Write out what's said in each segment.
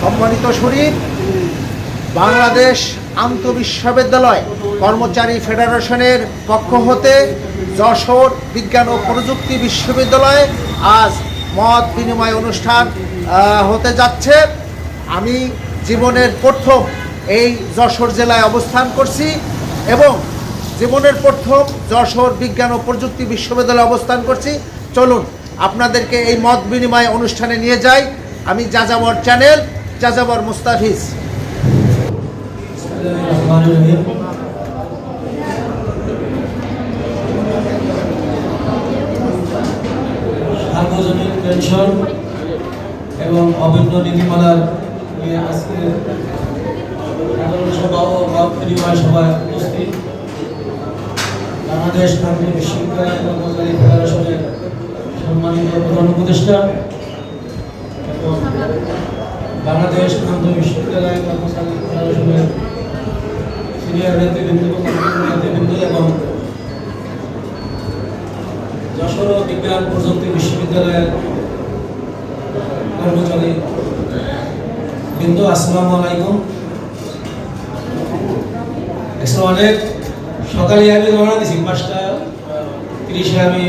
সম্মানিত শরীফ, বাংলাদেশ আন্তঃবিশ্ববিদ্যালয় কর্মচারী ফেডারেশনের পক্ষ হতে যশোর বিজ্ঞান ও প্রযুক্তি বিশ্ববিদ্যালয়ে আজ মত বিনিময় অনুষ্ঠান হতে যাচ্ছে। আমি জীবনের প্রথম এই যশোর জেলায় অবস্থান করছি এবং জীবনের প্রথম যশোর বিজ্ঞান ও প্রযুক্তি বিশ্ববিদ্যালয়ে অবস্থান করছি। চলুন আপনাদেরকে এই মত বিনিময় অনুষ্ঠানে নিয়ে যাই। আমি যাযাবর চ্যানেল, যাযাবর মুস্তাফিজ। সার্বজনীন পেনশন এবং অভিন্ন নীতিমালার নিয়ে আজকে সাধারণ সভা ও মত বিনিময় সভায় উপস্থিত বাংলাদেশ আন্তর্জাতিক বিশ্ববিদ্যালয় কর্মচারী ফেডারেশনের সম্মানিত প্রধান উপদেষ্টা এবং বাংলাদেশ আন্তর্জাতিক বিশ্ববিদ্যালয় কর্মচারী ফেডারেশনের সিনিয়র নেতৃবৃন্দ এবং যশোর বিজ্ঞান প্রযুক্তি বিশ্ববিদ্যালয়ের কর্মচারী বৃন্দ, আসসালামু আলাইকুম। অনেক সকালে আমি রওনা দিয়েছি, 5:30 আমি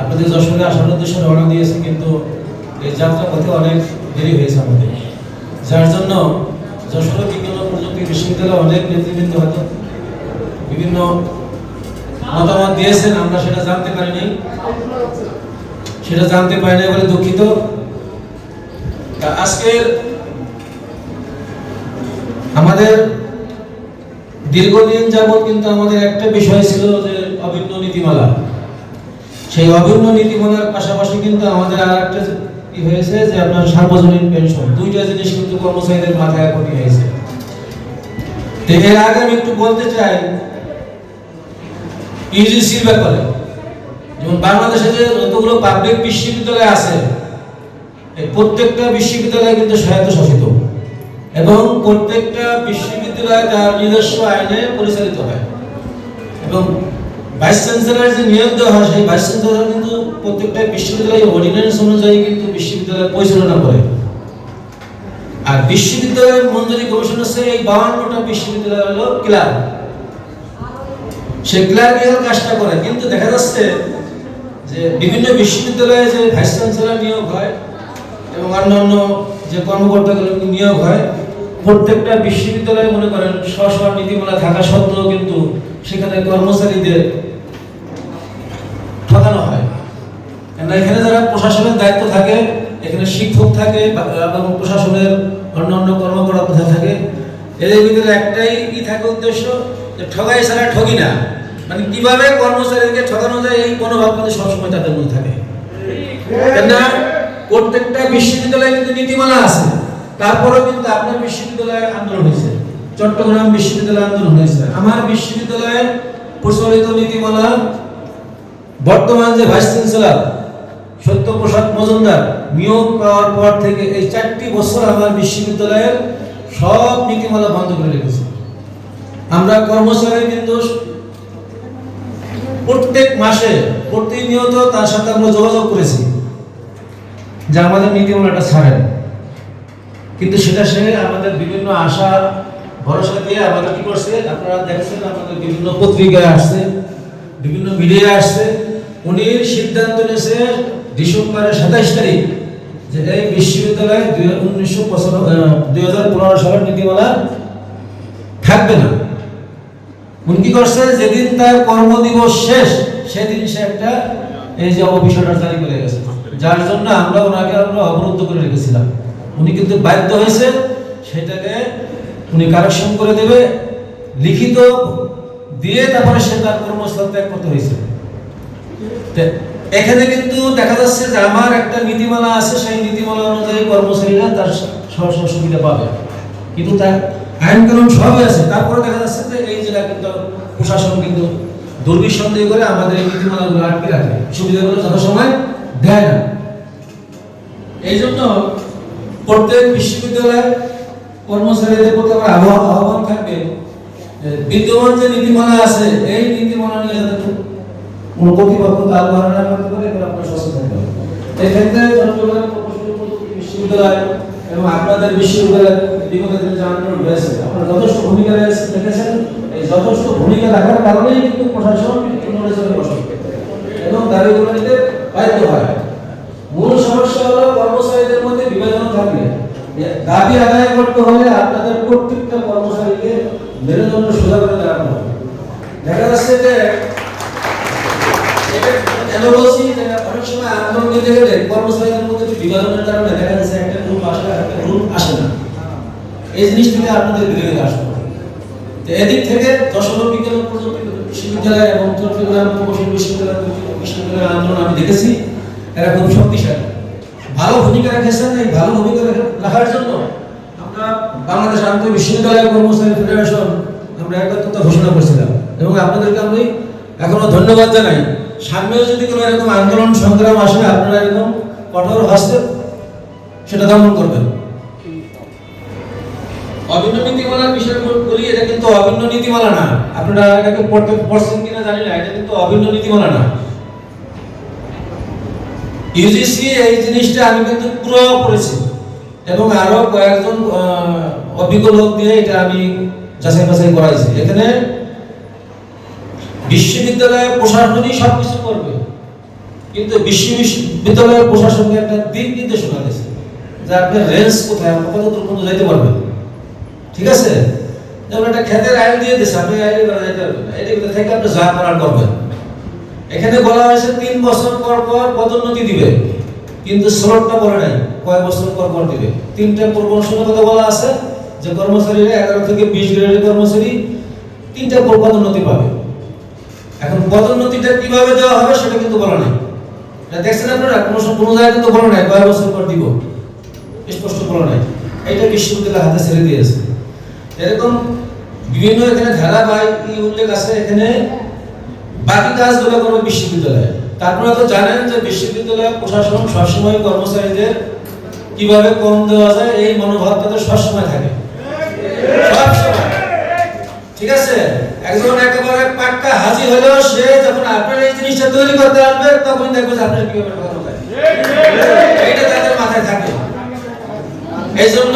আপনাদের যশোরে আসার উদ্দেশ্যে রওনা দিয়েছি, কিন্তু এই যাত্রা পথে অনেক দেরি হয়েছে আমাদের, যার জন্য যশোর বিজ্ঞান ও প্রযুক্তি বিশ্ববিদ্যালয়ে অনেক নেতৃবৃন্দ হয়তো বিভিন্ন মতামত দিয়েছেন, আমরা সেটা জানতে পারিনি বলে দুঃখিত। আজকের আমাদের দীর্ঘদিন যাবৎ কিন্তু আমাদের একটা বিষয় ছিল যে অভিন্ন নীতিমালা। সেই অভিন্ন নীতিমালার পাশাপাশি কিন্তু আমাদের আর একটা কি হয়েছে যে আপনার সার্বজনীন পেনশন, দুইটা জিনিস কিন্তু কর্মচারীদের মাথায় এখন হয়েছে। তো এর আগে আমি একটু বলতে চাই ইউজিসির ব্যাপারে। যেমন বাংলাদেশে যে যতগুলো পাবলিক বিশ্ববিদ্যালয় আছে, এই প্রত্যেকটা বিশ্ববিদ্যালয় কিন্তু স্বায়ত্তশাসিত এবং প্রত্যেকটা বিশ্ববিদ্যালয় তার নিজস্ব আইনে পরিচালিত হয় এবং ভাইস চ্যান্সেলর যে নিয়োগ দেওয়া হয়, সেই ভাইস চ্যান্সেলর কিন্তু প্রত্যেকটা বিশ্ববিদ্যালয়ের অর্ডিন্যান্স অনুযায়ী কিন্তু বিশ্ববিদ্যালয় পরিচালনা করে। আর বিশ্ববিদ্যালয়ের মঞ্জুরি কমিশন হচ্ছে এই 52টা বিশ্ববিদ্যালয় হলো ক্লাব, সে ক্লাব এই কাজটা করে। কিন্তু দেখা যাচ্ছে যে বিভিন্ন বিশ্ববিদ্যালয়ে যে ভাইস চ্যান্সেলর নিয়োগ হয় এবং অন্যান্য যে কর্মকর্তাগুলো নিয়োগ হয়, প্রত্যেকটা বিশ্ববিদ্যালয়ে মনে করেন স্ব নীতিমালা থাকা সত্ত্বেও কিন্তু সেখানে কর্মচারীদের ঠকানো হয়। কেন এখানে যারা প্রশাসনের দায়িত্ব থাকে, এখানে শিক্ষক থাকে এবং প্রশাসনের অন্যান্য কর্মকর্তা থাকে, এদের ভিতরে একটাই কি থাকে উদ্দেশ্য, যে ঠগাই ছাড়া ঠগি না, মানে কিভাবে কর্মচারীদেরকে ঠকানো যায় এই মনোভাব কিন্তু সবসময় তাদের মধ্যে থাকে। কেননা প্রত্যেকটা বিশ্ববিদ্যালয়ে কিন্তু নীতিমালা আছে, তারপরেও কিন্তু আপনার বিশ্ববিদ্যালয়ে আন্দোলন হয়েছে, চট্টগ্রাম বিশ্ববিদ্যালয়ে আন্দোলন হয়েছে। আমার বিশ্ববিদ্যালয়ের প্রচলিত নীতিমালা বর্তমান যে ভাইস চ্যান্সেলর সত্যপ্রসাদ মজুমদার নিয়োগ পাওয়ার পর থেকে এই 4টি বছর আমার বিশ্ববিদ্যালয়ের সব নীতিমালা বন্ধ করে রেখেছে। আমরা কর্মচারী কিন্তু প্রত্যেক মাসে প্রতিনিয়ত তার সাথে আমরা যোগাযোগ করেছি যে আমাদের নীতিমালাটা ছাড়েন, কিন্তু সেটা সে আমাদের বিভিন্ন আশা ভরসা দিয়ে আমাদের কি করছে, আপনারা দেখছেন আমাদের বিভিন্ন পত্রিকায় আসছে, বিভিন্ন মিডিয়ায় আসছে। উনি সিদ্ধান্ত নিয়েছে ডিসেম্বরের 27 তারিখ যে এই বিশ্ববিদ্যালয়ে 2015 সালের নীতিমালা থাকবে না। উনি কি করছে, যেদিন তার কর্মদিবস শেষ সেদিন সে একটা এই যে অফিসার জারি করে গেছে, যার জন্য আমরা ওনাকে অবরুদ্ধ করে রেখেছিলাম। উনি কিন্তু বাধ্য হয়েছে সেটাকে উনি কারেকশন করে দেবে, লিখিত দিয়ে তারপরে সে তার কর্মস্থল ত্যাগ করতে হয়েছে। এখানে কিন্তু দেখা যাচ্ছে যে আমার একটা নীতিমালা আছে, সেই নীতিমালা অনুযায়ী কর্মচারীরা তার সুবিধা পাবে, কিন্তু তার আইন কানুন সবই আছে। তারপরে দেখা যাচ্ছে যে এই জেলা কিন্তু প্রশাসন কিন্তু দুর্বিসন্দেহ করে আমাদের এই নীতিমালাগুলো আটকে রাখে, সুবিধাগুলো যথাসময় দেয় না। এই জন্য প্রত্যেক বিশ্ববিদ্যালয়ের কর্মচারীদের প্রতি আমার আহ্বান থাকবে, বিদ্যমান যে নীতিমালা আছে এই নীতিমালা নিয়ে যাতে কোনো কর্তৃপক্ষ আলোচনা না করতে পারে, আপনারা সচেতন থাকবেন। এই ক্ষেত্রে চট্টগ্রাম বিশ্ববিদ্যালয় এবং আপনাদের বিশ্ববিদ্যালয়ের বিগত দিনে যে আন্দোলন হয়েছে আপনারা যথেষ্ট ভূমিকা রেখেছেন। এই যথেষ্ট ভূমিকা রাখার কারণেই কিন্তু প্রশাসন পুনর্বিচারে বসে এবং দাবিগুলো নিতে বাধ্য হয়। মূল সমস্যা হলো কর্মচারীদের মধ্যে বিভাজন থাকলে দাবি আদায় করতে হলে আপনাদের প্রত্যেকটা কর্মচারীকে মেরুদণ্ড সোজা করে দাঁড়ানো হবে। দেখা যাচ্ছে যে কেন বলছি যে অনেক সময় আন্দোলন নিতে গেলে কর্মচারীদের মধ্যে বিভাজনের কারণে দেখা যাচ্ছে একটা গ্রুপ আসে একটা গ্রুপ আসে না। এই জিনিস থেকে আপনাদের বিরোধী আসতে হবে। তো এদিক থেকে যশোর বিজ্ঞান ও প্রযুক্তি বিশ্ববিদ্যালয় এবং চট্টগ্রাম প্রকৌশল বিশ্ববিদ্যালয়ের আন্দোলন আমি দেখেছি, এরা খুব শক্তিশালী, ভালো ভূমিকা রেখেছেন। এই ভালো ভূমিকা রাখার জন্য আমরা বাংলাদেশ আন্তর্জাতিক বিশ্ববিদ্যালয় কর্মচারী ফেডারেশন আমরা একত্রতা ঘোষণা করেছিলাম এবং আপনাদেরকে আমি এখনো ধন্যবাদ জানাই। সামনেও যদি কোনো এরকম আন্দোলন সংগ্রাম আসে আপনারা এরকম কঠোর হস্তে সেটা দমন করবেন। অভিন্ন নীতিমালার বিষয় বলি, এটা কিন্তু অভিন্ন নীতিমালা না। আপনারা এটাকে পড়ছেন কিনা জানি না, এটা কিন্তু অভিন্ন নীতিমালা না। ইউজিসি এই জিনিসটা আমি কিন্তু পুরো পড়েছি এবং আরো কয়েকজন অভিজ্ঞ লোক দিয়ে এটা আমি যাচাই বাছাই করাইছি। এখানে বিশ্ববিদ্যালয় প্রশাসনই সবকিছু করবে, কিন্তু বিশ্ববিদ্যালয়ের প্রশাসনকে একটা দিক নির্দেশনা দিয়েছে যে আপনার রেঞ্জ কোথায়, আপনি কতদূর পর্যন্ত যেতে পারবেন। ঠিক আছে, যেমন একটা ক্ষেতের আইল দিয়ে দিয়েছে, আপনি আইলে করা যেতে পারবেন না, এটা থেকে আপনি যা করার করবেন। এখানে বলা হয়েছে 3 বছর পর পর পদোন্নতি দিবে, কিন্তু স্লটটা বলে নাই কয় বছর পর পর দিবে। 3টা প্রমোশনের কথা বলা আছে যে কর্মচারীরা 11 থেকে 20 গ্রেডের কর্মচারী 3টা পদোন্নতি পাবে। এখন পদোন্নতিটা কিভাবে দেওয়া হবে সেটা কিন্তু বলা নাই। এটা দেখছেন আপনারা, কোনো জায়গায় কিন্তু বলা নাই কয় বছর পর দিব, স্পষ্ট বলা নাই। এটা বিশ্ববিদ্যালয় হাতে ছেড়ে দিয়েছে। এরকম বিভিন্ন এখানে ধারাবাহিক উল্লেখ আছে। এখানে বাকি কাজগুলো করবে বিশ্ববিদ্যালয়। তারপরে তো জানেন যে বিশ্ববিদ্যালয় প্রশাসন সবসময় কর্মচারীদের কিভাবে কম দেওয়া যায় এই মনোভাবটা তো সবসময় থাকে, সবসময়। ঠিক আছে, একজন একেবারে পাক্কা হাজির হলো, সে যখন আপনার এই জিনিসটা তৈরি করতে আসবে তখন দেখবে যে আপনার কিভাবে করা যায়, এটা তাদের মাথায় থাকে। এই জন্য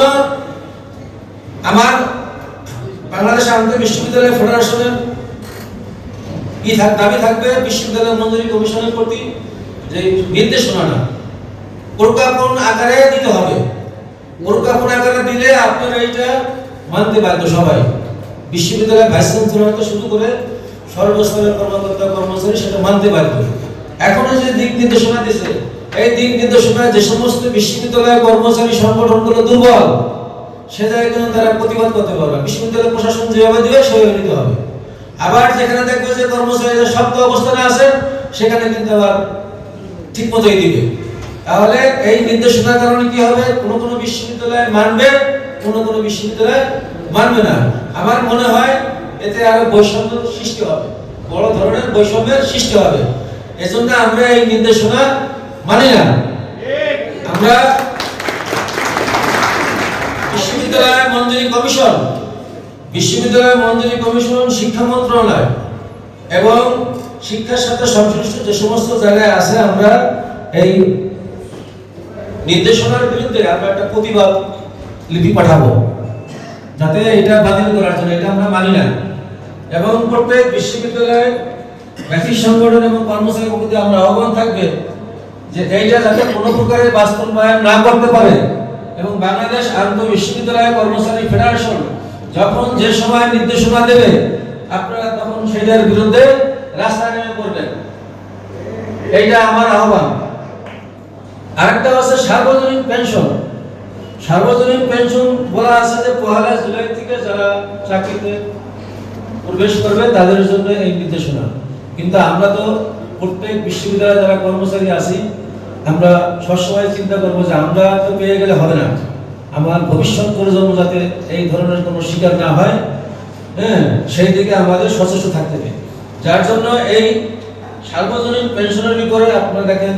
আমার বাংলাদেশ আন্তর্জাতিক বিশ্ববিদ্যালয় ফেডারেশনের দাবি থাকবে বিশ্ববিদ্যালয় মঞ্জুরি কমিশনের প্রতি যে নির্দেশনাটা প্রজ্ঞাপন আকারে দিতে হবে। প্রজ্ঞাপন আকারে দিলে আপনারা এইটা মানতে বাধ্য সবাই, বিশ্ববিদ্যালয়ের ভাইস চ্যান্সেলর থেকে শুরু করে সর্বস্তরের কর্মকর্তা কর্মচারী সেটা মানতে বাধ্য। এখনো যে দিক নির্দেশনা দিয়েছে, এই দিক নির্দেশনায় যে সমস্ত বিশ্ববিদ্যালয়ের কর্মচারী সংগঠনগুলো দুর্বল, সে জায়গায় কিন্তু তারা প্রতিবাদ করতে পারবে। বিশ্ববিদ্যালয় প্রশাসন যেভাবে দিবে সেভাবে নিতে হবে। আবার যেখানে দেখবে যে কর্মচারীরা শক্ত অবস্থানে আছে সেখানে কিন্তু আবার ঠিক মতোই দিবে। তাহলে এই নির্দেশনার কারণে কি হবে, কোনো বিশ্ববিদ্যালয় মানবে, কোনো বিশ্ববিদ্যালয় মানবে না। আমার মনে হয় এতে আরো বৈষম্য সৃষ্টি হবে, বড় ধরনের বৈষম্যের সৃষ্টি হবে। এজন্য আমরা এই নির্দেশনা মানি না। আমরা বিশ্ববিদ্যালয় মঞ্জুরি কমিশন, শিক্ষা মন্ত্রণালয় এবং শিক্ষার সাথে সংশ্লিষ্ট যে সমস্ত জায়গায় আছে, আমরা এই নির্দেশনার বিরুদ্ধে আমরা একটা প্রতিবাদ লিপি পাঠাবো, যাতে এটা বাতিল করার জন্য। এটা আমরা মানি না। এবং প্রত্যেক বিশ্ববিদ্যালয়ের ব্যক্তি সংগঠন এবং কর্মচারীর প্রতি আমরা আহ্বান থাকবে যে এইটা যাতে কোনো প্রকারের বাস্তবায়ন না করতে পারে। এবং বাংলাদেশ আন্তর্জাতিক বিশ্ববিদ্যালয় কর্মচারী ফেডারেশন যখন যে সময় নির্দেশনা দেবে আপনারা তখন সেটার বিরুদ্ধে রাস্তায় নেমে পড়বেন, এইটা আমার আহ্বান। আরেকটা আছে সার্বজনীন পেনশন। সার্বজনীন পেনশন বলা আছে যে 1 জুলাই থেকে যারা চাকরিতে প্রবেশ করবে তাদের জন্য এই নির্দেশনা। কিন্তু আমরা তো প্রত্যেক বিশ্ববিদ্যালয়ে যারা কর্মচারী আছি, আমরা সবসময় চিন্তা করবো যে আমরা তো পেয়ে গেলে হবে না, আমার ভবিষ্যৎ প্রজন্ম যাতে এই ধরনের কোনো শিকার না হয়, সেই দিকে আমাদের সচেষ্ট থাকতে হবে। যার জন্য এই সার্বজনীন পেনশনের বিপরীতে আপনারা দেখেন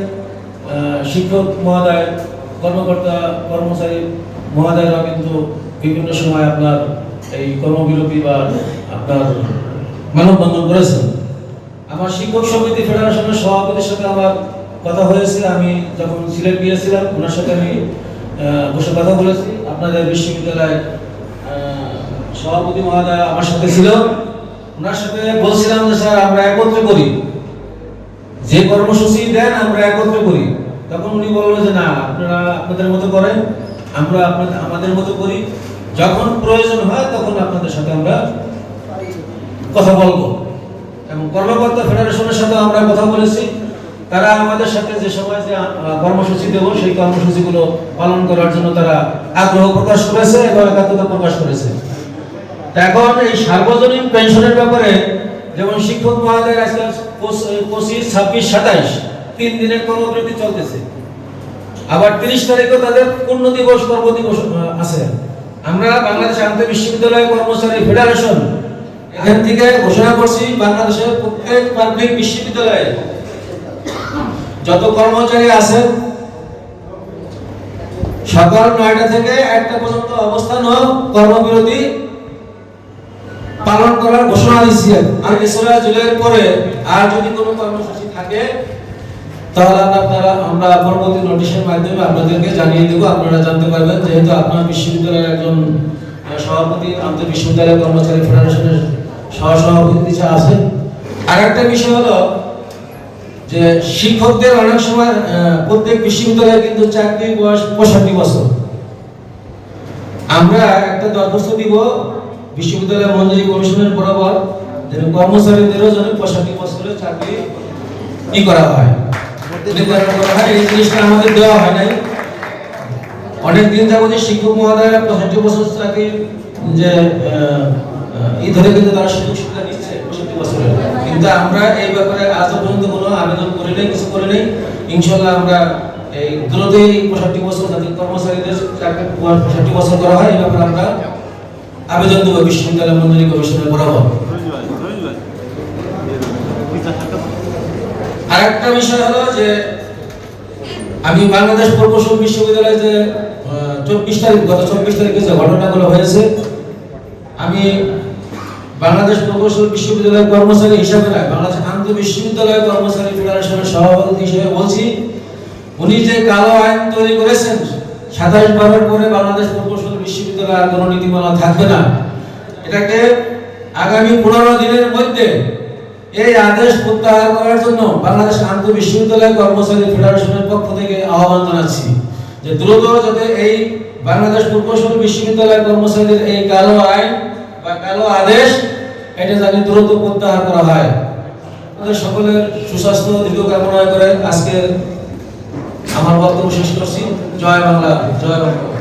শিক্ষক মহোদয়, কর্মকর্তা কর্মচারী মহোদয়রা কিন্তু বিভিন্ন সময় আপনার এই কর্মবিরতি বা আপনার মানববন্ধন করেছেন। আমার শিক্ষক সমিতি ফেডারেশনের সভাপতির সাথে আমার কথা হয়েছে, আমি যখন সিলেট গিয়েছিলাম ওনার সাথে আমি বসে কথা বলেছি। আপনাদের বিশ্ববিদ্যালয়ের সভাপতি মহোদয় আমার সাথে ছিল, ওনার সাথে বলছিলাম যে স্যার আমরা একত্রে করি, যে কর্মসূচি দেন আমরা একত্রে করি। তখন উনি বললেন যে না, আপনারা আপনাদের মতো করেন, আমরা আমাদের মতো করি, যখন প্রয়োজন হয় তখন আপনাদের সাথে আমরা কথা বলবো। এবং কর্মকর্তা ফেডারেশনের সাথে আমরা কথা বলেছি, তারা আমাদের সাথে যে সময় যে কর্মসূচি দেব সেই কর্মসূচিগুলো পালন করার জন্য তারা আগ্রহ প্রকাশ করেছে এবং একাত্মতা প্রকাশ করেছে। এখন এই সার্বজনীন পেনশনের ব্যাপারে যেমন শিক্ষক মহোদয়ের আজকে 25, 26, 27 3 দিনের কর্মবিরতি চলতেছে, আবার 30 তারিখও তাদের পূর্ণ দিবস কর্ম দিবস আছে। আমরা বাংলাদেশ আন্তঃ বিশ্ববিদ্যালয় কর্মচারী ফেডারেশন এখান থেকে ঘোষণা করছি, বাংলাদেশের প্রত্যেক পাবলিক বিশ্ববিদ্যালয়ে যত কর্মচারী আছেন সকাল 9টা থেকে 1টা পর্যন্ত অবস্থান ও কর্মবিরতি পালন করার ঘোষণা দিচ্ছি। আর 3 জুলাইয়ের পরে আর যদি কোনো কর্মসূচি থাকে তাহলে আমরা পরবর্তী নোটিশের মাধ্যমে আপনাদেরকে জানিয়ে দেব, আপনারা জানতে পারবেন। যেহেতু আপনার বিশ্ববিদ্যালয়ের একজন সভাপতি আন্তঃ বিশ্ববিদ্যালয় কর্মচারী ফেডারেশনের সহসভাপতি আছেন। আর একটা বিষয় হলো যে শিক্ষকদের অনেক সময় প্রত্যেক বিশ্ববিদ্যালয়ে কিন্তু চাকরির বয়স 65 বছর। আমরা একটা দরখাস্ত দিব বিশ্ববিদ্যালয় মঞ্জুরি কমিশনের বরাবর যে কর্মচারীদেরও যেন 65 বছরের চাকরি করা হয়, নির্ধারণ করা হয়। এই জিনিসটা আমাদের দেওয়া হয় নাই। অনেক দিন যাবত শিক্ষক মহোদয়রা 65 বছর চাকরি যে ধরে কিন্তু তারা সুযোগ সুবিধা নিচ্ছে 65 বছরের, কিন্তু আমরা এই ব্যাপারে আজ পর্যন্ত কোনো আবেদন করি নাই, কিছু করি নাই। ইনশাআল্লাহ আমরা এই দ্রুতই 65 বছর যাতে কর্মচারীদের চাকরি 65 বছর করা হয়, এই ব্যাপারে আমরা আবেদন দেব বিশ্ববিদ্যালয় মঞ্জুরি কমিশনের বরাবর। আর একটা বিষয় হলো যে আমি বাংলাদেশ প্রকৌশল বিশ্ববিদ্যালয়ে যে 24 তারিখে যে ঘটনাগুলো হয়েছে, আমি বাংলাদেশ প্রকৌশল বিশ্ববিদ্যালয়ের কর্মচারী হিসাবে না, বাংলাদেশ আন্তঃ বিশ্ববিদ্যালয় কর্মচারী ফেডারেশনের সভাপতি হিসেবে বলছি, উনি যে কালো আইন তৈরি করেছেন 27 পরে বাংলাদেশ প্রকৌশল বিশ্ববিদ্যালয়ে আর কোনো নীতিমালা থাকবে না, এটাকে আগামী 15 দিনের মধ্যে এই আদেশ প্রত্যাহার করার জন্য বাংলাদেশ আন্তঃ বিশ্ববিদ্যালয় কর্মচারী ফেডারেশনের পক্ষ থেকে আহ্বান জানাচ্ছি যে দ্রুত যাতে এই বাংলাদেশ প্রকৌশল বিশ্ববিদ্যালয় কর্মচারীদের এই কালো আইন বা কালো আদেশ এটা যাতে দ্রুত প্রত্যাহার করা হয়। আমাদের সকলের সুস্বাস্থ্য দীর্ঘ কামনা করে আজকে আমার বক্তব্য শেষ করছি। জয় বাংলা, জয় বাংলা।